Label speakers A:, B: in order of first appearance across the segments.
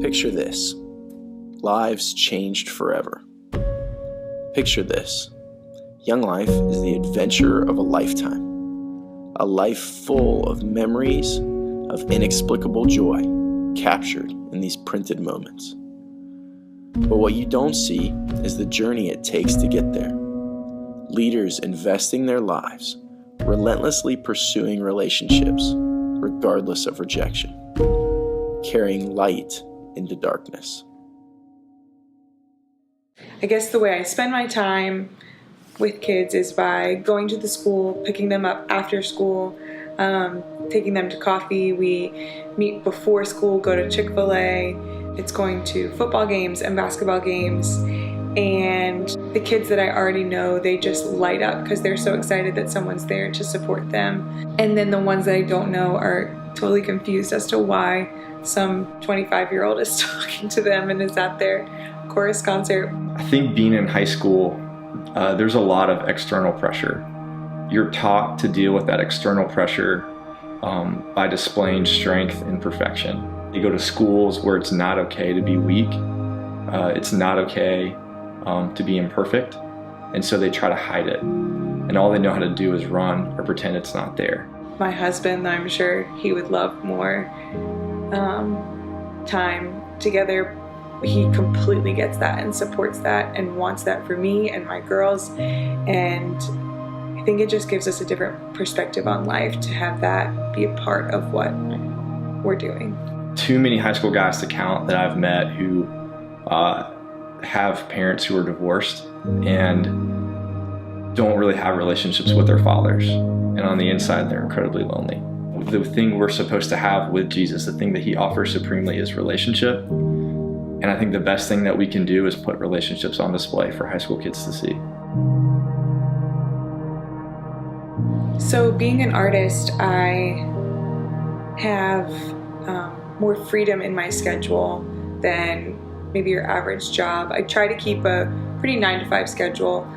A: Picture this. Lives changed forever. Picture this. Young life is the adventure of a lifetime. A life full of memories of inexplicable joy captured in these printed moments. But what you don't see is the journey it takes to get there. Leaders investing their lives, relentlessly pursuing relationships, regardless of rejection, carrying light into darkness.
B: I guess the way I spend my time with kids is by going to the school, picking them up after school, taking them to coffee. We meet before school, go to Chick-fil-A. It's going to football games and basketball games. And the kids that I already know, they just light up because they're so excited that someone's there to support them. And then the ones that I don't know are totally confused as to why some 25-year-old is talking to them and is at their chorus concert.
C: I think being in high school, there's a lot of external pressure. You're taught to deal with that external pressure by displaying strength and perfection. You go to schools where it's not okay to be weak. It's not okay to be imperfect. And so they try to hide it. And all they know how to do is run or pretend it's not there.
B: My husband, I'm sure he would love more time together. He completely gets that and supports that and wants that for me and my girls. And I think it just gives us a different perspective on life to have that be a part of what we're doing.
C: Too many high school guys to count that I've met who have parents who are divorced and don't really have relationships with their fathers. And on the inside, they're incredibly lonely. The thing we're supposed to have with Jesus, the thing that he offers supremely, is relationship. And I think the best thing that we can do is put relationships on display for high school kids to see.
B: So being an artist, I have more freedom in my schedule than maybe your average job. I try to keep a pretty 9-to-5 schedule,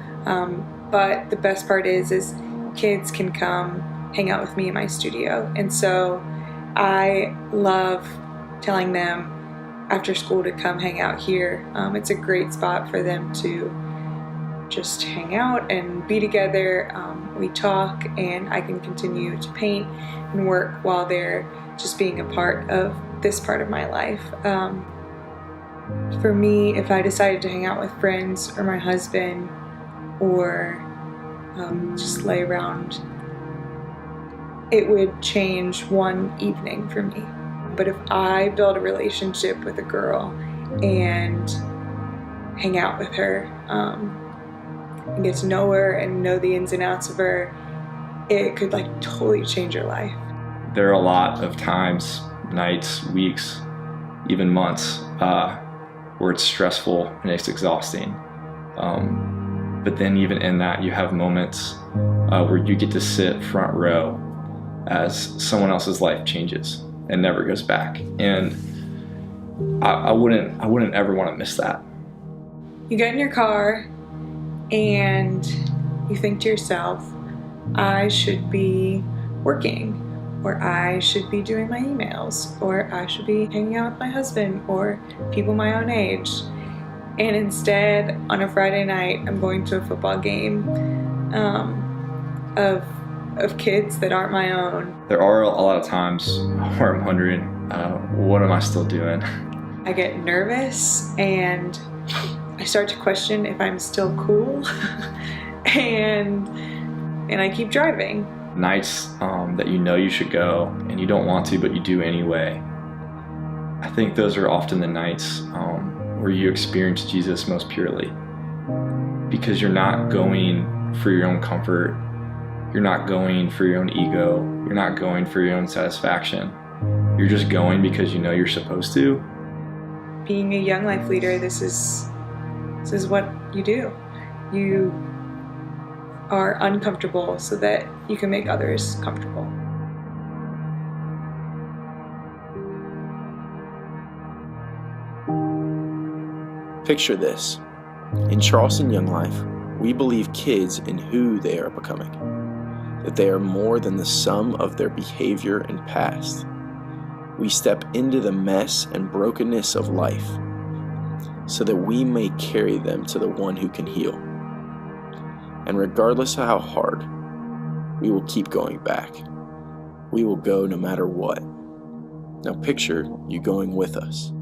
B: but the best part is kids can come hang out with me in my studio. And so I love telling them after school to come hang out here. It's a great spot for them to just hang out and be together. We talk, and I can continue to paint and work while they're just being a part of this part of my life. For me, if I decided to hang out with friends or my husband or just lay around, it would change one evening for me. But if I build a relationship with a girl and hang out with her and get to know her and know the ins and outs of her, it could totally change your life.
C: There are a lot of times, nights, weeks, even months, where it's stressful and it's exhausting. But then even in that, you have moments where you get to sit front row as someone else's life changes and never goes back. And I wouldn't ever want to miss that.
B: You get in your car and you think to yourself, I should be working, or I should be doing my emails, or I should be hanging out with my husband or people my own age. And instead, on a Friday night, I'm going to a football game of kids that aren't my own.
C: There are a lot of times where I'm wondering, what am I still doing?
B: I get nervous and I start to question if I'm still cool, and I keep driving.
C: Nights that you know you should go and you don't want to, but you do anyway. I think those are often the nights where you experience Jesus most purely, because you're not going for your own comfort. You're not going for your own ego. You're not going for your own satisfaction. You're just going because you know you're supposed to.
B: Being a young life leader, this is what you do. You are uncomfortable so that you can make others comfortable.
A: Picture this. In Charleston Young Life, we believe kids in who they are becoming, that they are more than the sum of their behavior and past. we step into the mess and brokenness of life so that we may carry them to the one who can heal. And regardless of how hard, we will keep going back. We will go no matter what. Now picture you going with us.